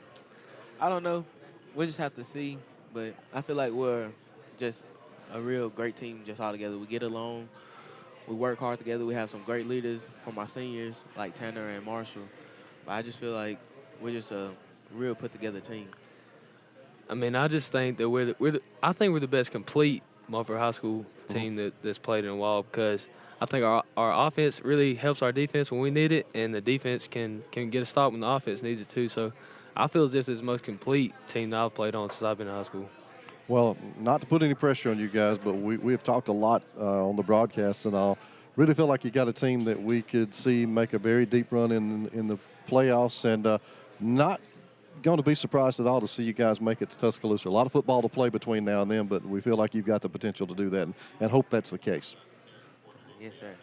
I don't know. We'll just have to see. But I feel like we're just a real great team just all together. We get along. We work hard together. We have some great leaders from our seniors like Tanner and Marshall. But I just feel like we're just a real put-together team. I just think that we're the best complete Munford High School team that's played in a while because I think our offense really helps our defense when we need it, and the defense can get a stop when the offense needs it too. So I feel this is the most complete team that I've played on since I've been in high school. Well, not to put any pressure on you guys, but we have talked a lot on the broadcast, and I really feel like you got a team that we could see make a very deep run in the playoffs, and not going to be surprised at all to see you guys make it to Tuscaloosa. A lot of football to play between now and then, but we feel like you've got the potential to do that, and hope that's the case. Yes, sir.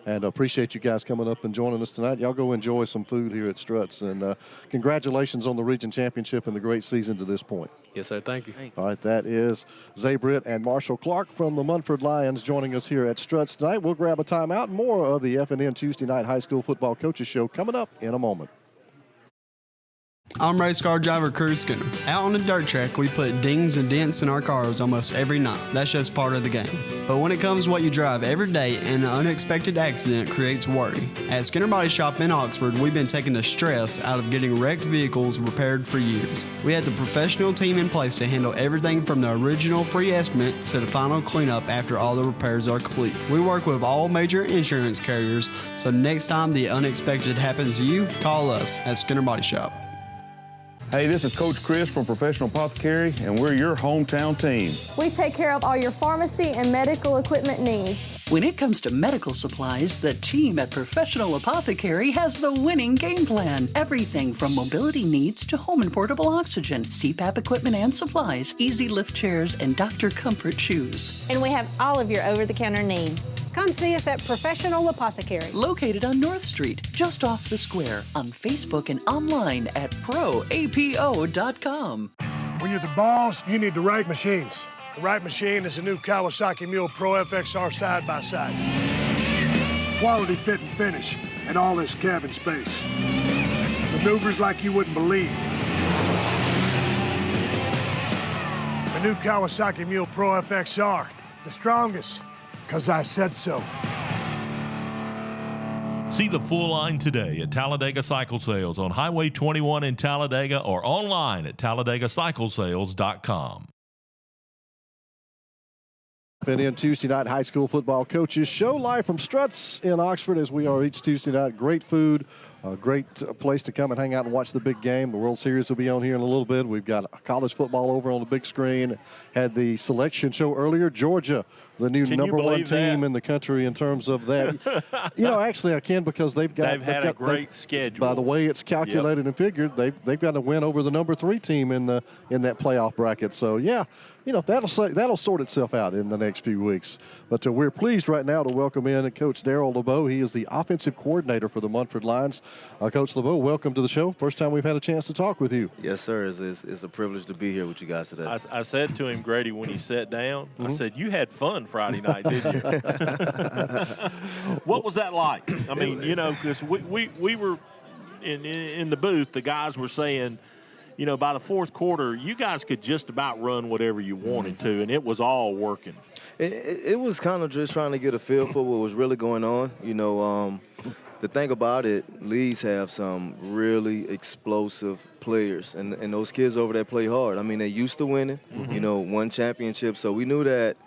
And appreciate you guys coming up and joining us tonight. Y'all go enjoy some food here at Struts. And congratulations on the region championship and the great season to this point. Yes, sir. Thank you. All right, that is Zay Britt and Marshall Clark from the Munford Lions joining us here at Struts tonight. We'll grab a timeout. More of the FNN Tuesday Night High School Football Coaches Show coming up in a moment. I'm race car driver Cruz Skinner. Out on the dirt track, we put dings and dents in our cars almost every night. That's just part of the game. But when it comes to what you drive every day, an unexpected accident creates worry. At Skinner Body Shop in Oxford, we've been taking the stress out of getting wrecked vehicles repaired for years. We had the professional team in place to handle everything from the original free estimate to the final cleanup after all the repairs are complete. We work with all major insurance carriers, so next time the unexpected happens to you, call us at Skinner Body Shop. Hey, this is Coach Chris from Professional Apothecary, and we're your hometown team. We take care of all your pharmacy and medical equipment needs. When it comes to medical supplies, the team at Professional Apothecary has the winning game plan. Everything from mobility needs to home and portable oxygen, CPAP equipment and supplies, easy lift chairs, and doctor comfort shoes. And we have all of your over-the-counter needs. Come see us at Professional Apothecary. Located on North Street, just off the square, on Facebook and online at proapo.com. When you're the boss, you need the right machines. The right machine is the new Kawasaki Mule Pro FXR side-by-side. Quality fit and finish, and all this cabin space. Maneuvers like you wouldn't believe. The new Kawasaki Mule Pro FXR, the strongest, because I said so. See the full line today at Talladega Cycle Sales on Highway 21 in Talladega or online at TalladagaCycleSales.com. FNN Tuesday night high school football coaches show live from Struts in Oxford as we are each Tuesday night. Great food, a great place to come and hang out and watch the big game. The World Series will be on here in a little bit. We've got college football over on the big screen. Had the selection show earlier. Georgia, the new number one team in the country in terms of that. Actually I can, because they've had a great schedule. By the way it's calculated and figured, they've got to win over the number 3 team in that playoff bracket. So yeah, that'll sort itself out in the next few weeks. But we're pleased right now to welcome in Coach Darryl LeBeau. He is the offensive coordinator for the Munford Lions. Coach LeBeau, welcome to the show. First time we've had a chance to talk with you. Yes, sir. It's a privilege to be here with you guys today. I said to him, Grady, when he sat down, I said, you had fun Friday night, didn't you? What was that like? I mean, because we were in the booth, the guys were saying, by the fourth quarter, you guys could just about run whatever you wanted to, and it was all working. It was kind of just trying to get a feel for what was really going on. The thing about it, Leeds have some really explosive players, and those kids over there play hard. I mean, they used to winning, won championships, so we knew that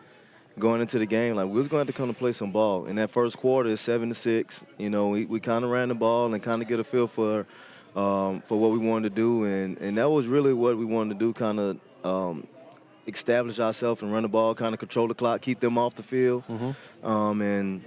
going into the game, we was going to come to play some ball. In that first quarter, it's 7-6. We kind of ran the ball and kind of get a feel for what we wanted to do, and that was really what we wanted to do, kind of establish ourselves and run the ball, kind of control the clock, keep them off the field. And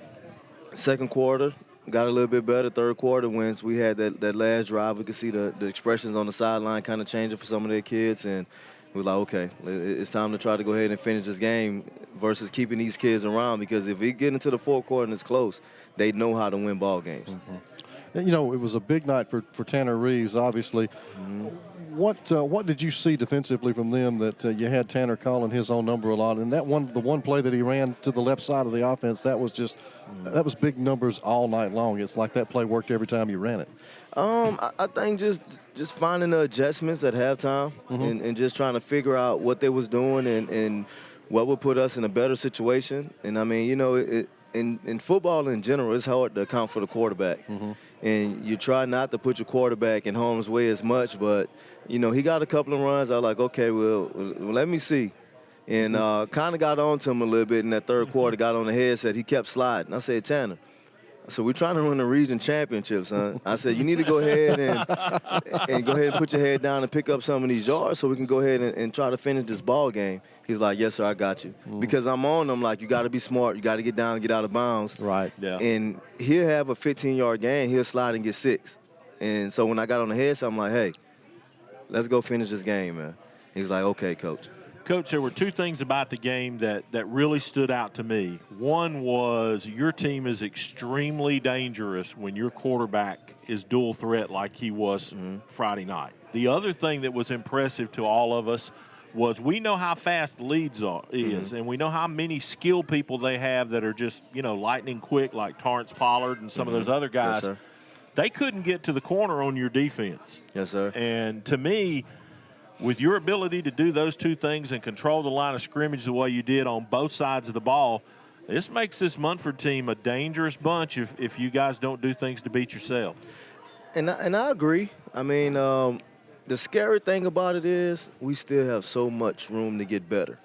second quarter, got a little bit better. Third quarter, once we had that last drive, we could see the expressions on the sideline kind of changing for some of their kids, and we were like, okay, it's time to try to go ahead and finish this game versus keeping these kids around, because if we get into the fourth quarter and it's close, they know how to win ball games. It was a big night for Tanner Reeves, obviously. What did you see defensively from them that you had Tanner calling his own number a lot? And the one play that he ran to the left side of the offense, that was big numbers all night long. It's like that play worked every time you ran it. I think just finding the adjustments at halftime and just trying to figure out what they was doing and what would put us in a better situation. And, I mean, in football in general, it's hard to account for the quarterback. And you try not to put your quarterback in harm's way as much, but, he got a couple of runs. I was like, okay, well let me see. And kind of got on to him a little bit in that third quarter, got on the headset. He kept sliding. I said, Tanner, so we're trying to run the region championship, son. I said, you need to go ahead and put your head down and pick up some of these yards so we can go ahead and try to finish this ball game. He's like, yes, sir, I got you. Because I'm on him like, you got to be smart. You got to get down and get out of bounds. Right. Yeah. And he'll have a 15-yard gain. He'll slide and get 6. And so when I got on the headset, I'm like, hey, let's go finish this game, man. He's like, okay, Coach. Coach, there were two things about the game that really stood out to me. One was your team is extremely dangerous when your quarterback is dual threat like he was Friday night. The other thing that was impressive to all of us was we know how fast Leeds is, and we know how many skilled people they have that are just, lightning quick, like Torrance Pollard and some of those other guys. Yes, sir. They couldn't get to the corner on your defense. Yes, sir. And to me, with your ability to do those two things and control the line of scrimmage the way you did on both sides of the ball, this makes this Munford team a dangerous bunch if you guys don't do things to beat yourself. And I agree. I mean, the scary thing about it is we still have so much room to get better.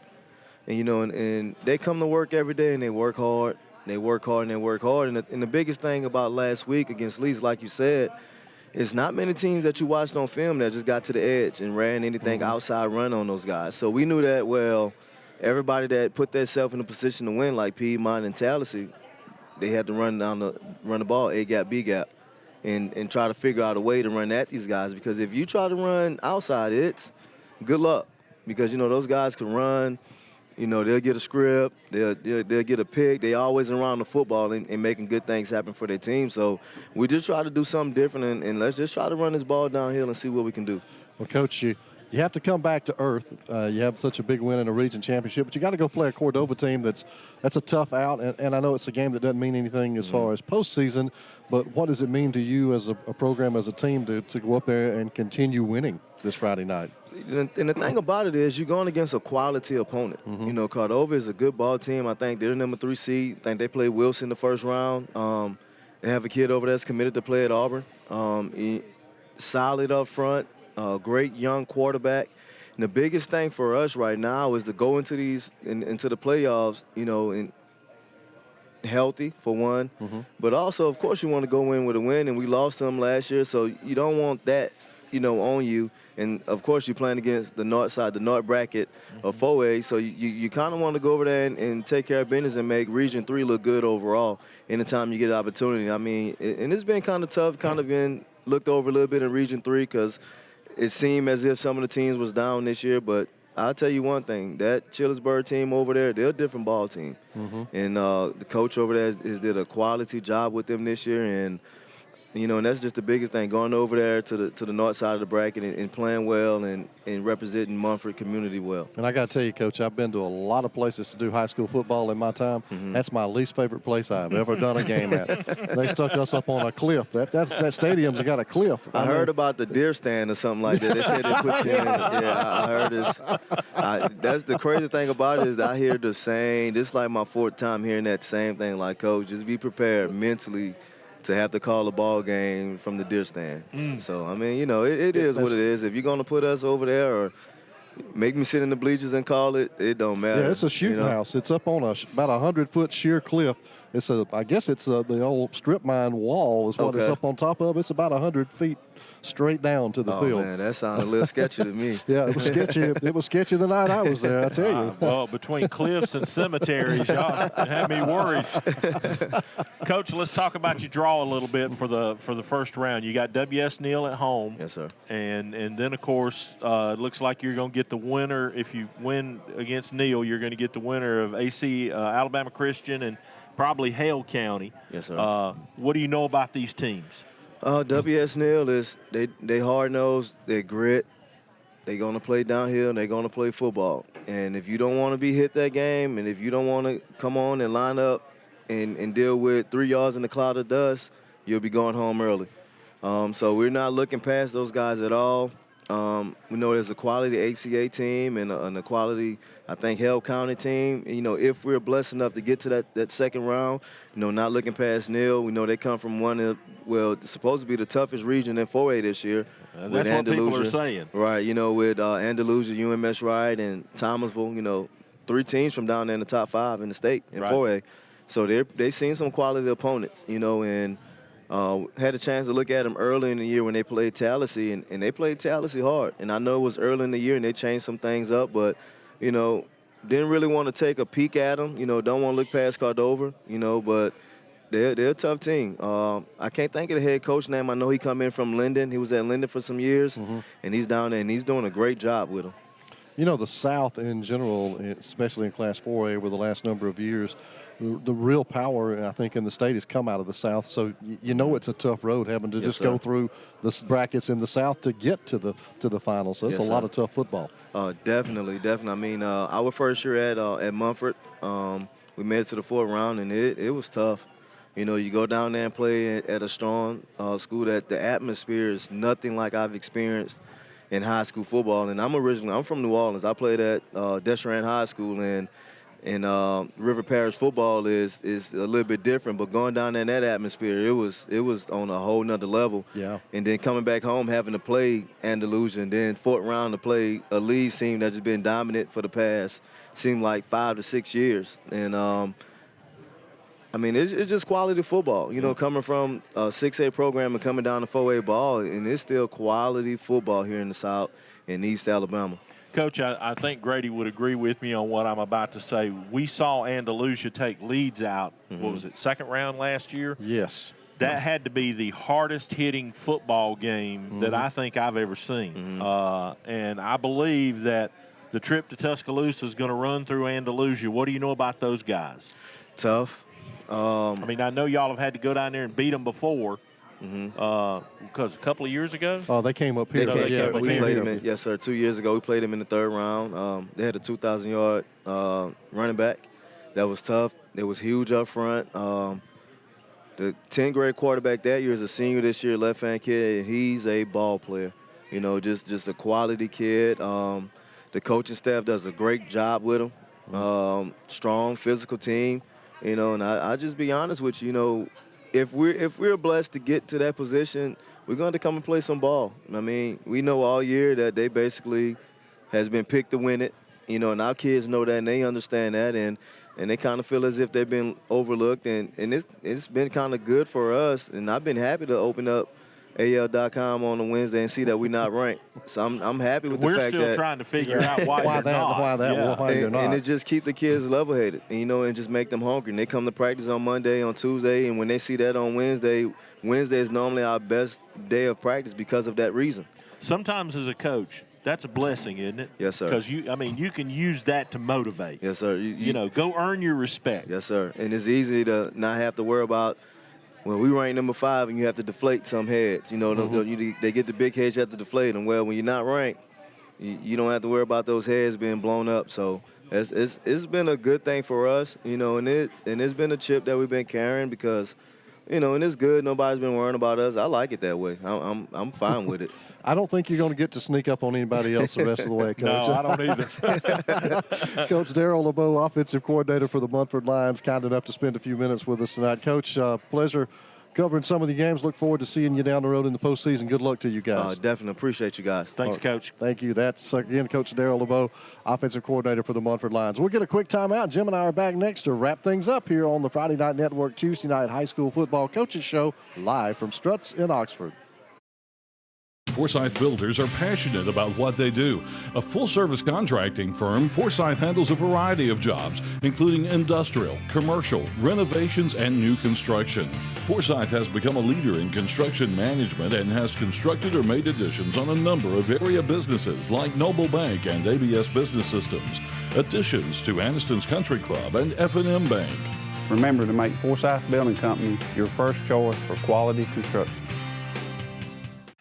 And, and they come to work every day and they work hard. They work hard and they work hard. And the biggest thing about last week against Leeds, like you said, it's not many teams that you watched on film that just got to the edge and ran anything outside run on those guys. So we knew that, everybody that put themselves in a position to win, like Piedmont and Tallahassee, they had to run the ball, A-gap, B-gap, and try to figure out a way to run at these guys. Because if you try to run outside, it's good luck. Because, those guys can run. They'll get a script, they'll get a pick. They always around the football and making good things happen for their team. So we just try to do something different, and let's just try to run this ball downhill and see what we can do. Well, Coach, you have to come back to earth. You have such a big win in a region championship, but you got to go play a Cordova team that's a tough out. And I know it's a game that doesn't mean anything as far as postseason, but what does it mean to you as a program, as a team, to go up there and continue winning this Friday night? And the thing about it is you're going against a quality opponent. Cordova is a good ball team. I think they're the number 3 seed. I think they played Wilson the first round. They have a kid over there that's committed to play at Auburn. Solid up front, great young quarterback. And the biggest thing for us right now is to go into the playoffs, and healthy for one, but also, of course, you want to go in with a win, and we lost some last year, so you don't want that, on you. And of course, you're playing against the north side, the north bracket of 4A, so you kind of want to go over there and take care of business and make Region 3 look good overall anytime you get an opportunity. I mean, and it's been kind of tough, kind of been looked over a little bit in Region 3 because it seemed as if some of the teams was down this year, but I'll tell you one thing, that Chillersburg team over there, they're a different ball team. And the coach over there has did a quality job with them this year, and and that's just the biggest thing, going over there to the north side of the bracket and playing well and representing Munford community well. And I got to tell you, Coach, I've been to a lot of places to do high school football in my time. That's my least favorite place I've ever done a game at. They stuck us up on a cliff. That stadium's got a cliff. I heard about the deer stand or something like that. They said they put you in. Yeah, I heard this. That's the crazy thing about it is I hear the same. This is like my 4th time hearing that same thing. Like, Coach, just be prepared mentally to have to call a ball game from the deer stand. So, I mean, it is what it is. If you're going to put us over there or make me sit in the bleachers and call it, it don't matter. Yeah, it's a shooting house. It's up on about 100-foot sheer cliff. I guess it's the old strip mine wall is what it's up on top of. It's about 100 feet straight down to the field. Oh, man, that sounded a little sketchy to me. Yeah, it was sketchy. It was sketchy the night I was there, I tell you. Well, between cliffs and cemeteries, y'all had me worried. Coach, let's talk about your draw a little bit for the first round. You got W.S. Neal at home. Yes, sir. And then, of course, it looks like you're going to get the winner. If you win against Neal, you're going to get the winner of AC Alabama Christian and probably Hale County. Yes, sir. What do you know about these teams? W.S. Neal is they hard-nosed, they grit, they're going to play downhill, and they're going to play football. And if you don't want to be hit that game, and if you don't want to come on and line up and deal with 3 yards in the cloud of dust, you'll be going home early. So we're not looking past those guys at all. We know there's a quality HCA team and a quality, I think, Hale County team. If we're blessed enough to get to that second round, not looking past Neal, we know they come from it's supposed to be the toughest region in 4A this year. That's what people are saying. Right, with Andalusia, UMS Wright, and Thomasville, 3 teams from down there in the top 5 in the state in 4A. So they've seen some quality opponents, and had a chance to look at them early in the year when they played Tallahassee, and they played Tallahassee hard. And I know it was early in the year and they changed some things up, but, didn't really want to take a peek at them. Don't want to look past Cordova, but they're a tough team. I can't think of the head coach name. I know he come in from Linden. He was at Linden for some years, and he's down there, and he's doing a great job with them. The South in general, especially in Class 4A over the last number of years, the real power, I think, in the state has come out of the South. So it's a tough road having to just go through the brackets in the South to get to the finals. So it's a lot of tough football. Definitely. I mean, our first year at Munford, we made it to the 4th round, and it was tough. You go down there and play at a strong school that the atmosphere is nothing like I've experienced in high school football. And I'm from New Orleans. I played at Deschamps High School, and River Parish football is a little bit different, but going down there in that atmosphere, it was on a whole nother level. Yeah. And then coming back home, having to play Andalusia, and then 4th round to play a Leeds team that's just been dominant for the past, seemed like 5 to 6 years. And I mean, it's just quality football. Coming from a 6A program and coming down to 4A ball, and it's still quality football here in the South in East Alabama. Coach, I think Grady would agree with me on what I'm about to say. We saw Andalusia take Leeds out, what was it, 2nd round last year? Yes. That had to be the hardest-hitting football game that I think I've ever seen. And I believe that the trip to Tuscaloosa is going to run through Andalusia. What do you know about those guys? Tough. I mean, I know y'all have had to go down there and beat them before. Because a couple of years ago? Oh, they came up here. We played them yes, sir. 2 years ago, we played them in the 3rd round. They had a 2,000-yard running back. That was tough. They was huge up front. The 10th grade quarterback that year is a senior this year, left-hand kid, and he's a ball player. Just a quality kid. The coaching staff does a great job with him. Strong, physical team. And I just be honest with you, if we're blessed to get to that position, we're going to come and play some ball. I mean, we know all year that they basically has been picked to win it, and our kids know that and they understand that, and they kind of feel as if they've been overlooked, and it's been kind of good for us, and I've been happy to open up AL.com on a Wednesday and see that we're not ranked. So I'm happy with the fact that we're still trying to figure out why you're not. And it just keep the kids level-headed, and just make them hungry. And they come to practice on Monday, on Tuesday, and when they see that on Wednesday is normally our best day of practice because of that reason. Sometimes as a coach, that's a blessing, isn't it? Yes, sir. Because you can use that to motivate. Yes, sir. Go earn your respect. Yes, sir. And it's easy to not have to worry about. Well, we rank number 5, and you have to deflate some heads. They get the big heads, you have to deflate them. Well, when you're not ranked, you don't have to worry about those heads being blown up. So it's been a good thing for us, and it's been a chip that we've been carrying because, and it's good. Nobody's been worrying about us. I like it that way. I'm fine with it. I don't think you're going to get to sneak up on anybody else the rest of the way, Coach. No, I don't either. Coach Darryl LeBeau, offensive coordinator for the Munford Lions, kind enough to spend a few minutes with us tonight. Coach, pleasure covering some of the games. Look forward to seeing you down the road in the postseason. Good luck to you guys. Definitely appreciate you guys. Thanks, Coach. Thank you. That's, again, Coach Darryl LeBeau, offensive coordinator for the Munford Lions. We'll get a quick timeout. Jim and I are back next to wrap things up here on the Friday Night Network Tuesday Night High School Football Coaches Show, live from Struts in Oxford. Forsyth Builders are passionate about what they do. A full-service contracting firm, Forsyth handles a variety of jobs, including industrial, commercial, renovations, and new construction. Forsyth has become a leader in construction management and has constructed or made additions on a number of area businesses like Noble Bank and ABS Business Systems, additions to Anniston's Country Club and FNN Bank. Remember to make Forsyth Building Company your first choice for quality construction.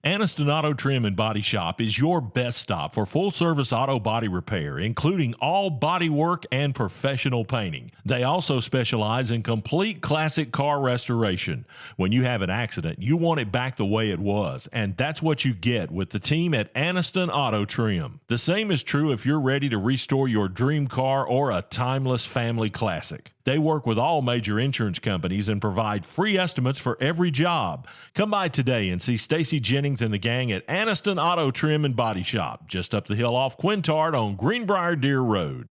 Anniston Auto Trim and Body Shop is your best stop for full-service auto body repair, including all body work and professional painting. They also specialize in complete classic car restoration. When you have an accident, you want it back the way it was, and that's what you get with the team at Anniston Auto Trim. The same is true if you're ready to restore your dream car or a timeless family classic. They work with all major insurance companies and provide free estimates for every job. Come by today and see Stacy Jennings and the gang at Anniston Auto Trim and Body Shop, just up the hill off Quintard on Greenbrier Deer Road.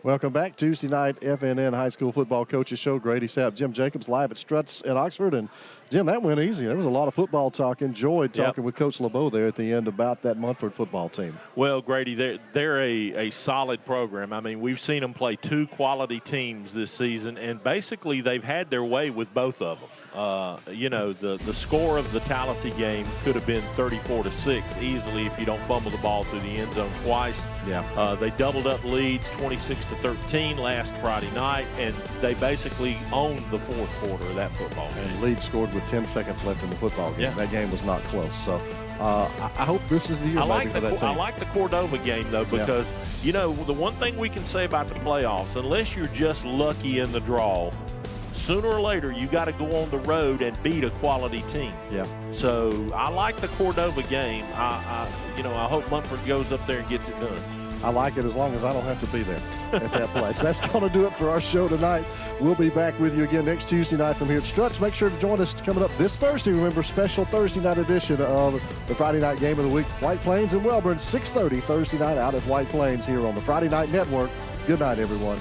Welcome back. Tuesday night FNN High School Football Coaches Show. Grady Sapp, Jim Jacobs live at Struts in Oxford. And, Jim, that went easy. There was a lot of football talk. Enjoyed talking with Coach LeBeau there at the end about that Munford football team. Well, Grady, they're a solid program. I mean, we've seen them play 2 quality teams this season, and basically they've had their way with both of them. The score of the Tallahassee game could have been 34-6 easily if you don't fumble the ball through the end zone twice. Yeah. They doubled up leads 26-13 last Friday night, and they basically owned the fourth quarter of that football game. And Leeds scored with 10 seconds left in the football game. Yeah. That game was not close. So I hope this is the year for that team. I like the Cordova game, though, because, the one thing we can say about the playoffs, unless you're just lucky in the draw, sooner or later, you got to go on the road and beat a quality team. Yeah. So I like the Cordova game. I hope Munford goes up there and gets it done. I like it as long as I don't have to be there at that place. That's going to do it for our show tonight. We'll be back with you again next Tuesday night from here at Struts. Make sure to join us coming up this Thursday. Remember, special Thursday night edition of the Friday Night Game of the Week. White Plains and Welborn, 6:30 Thursday night out at White Plains here on the Friday Night Network. Good night, everyone.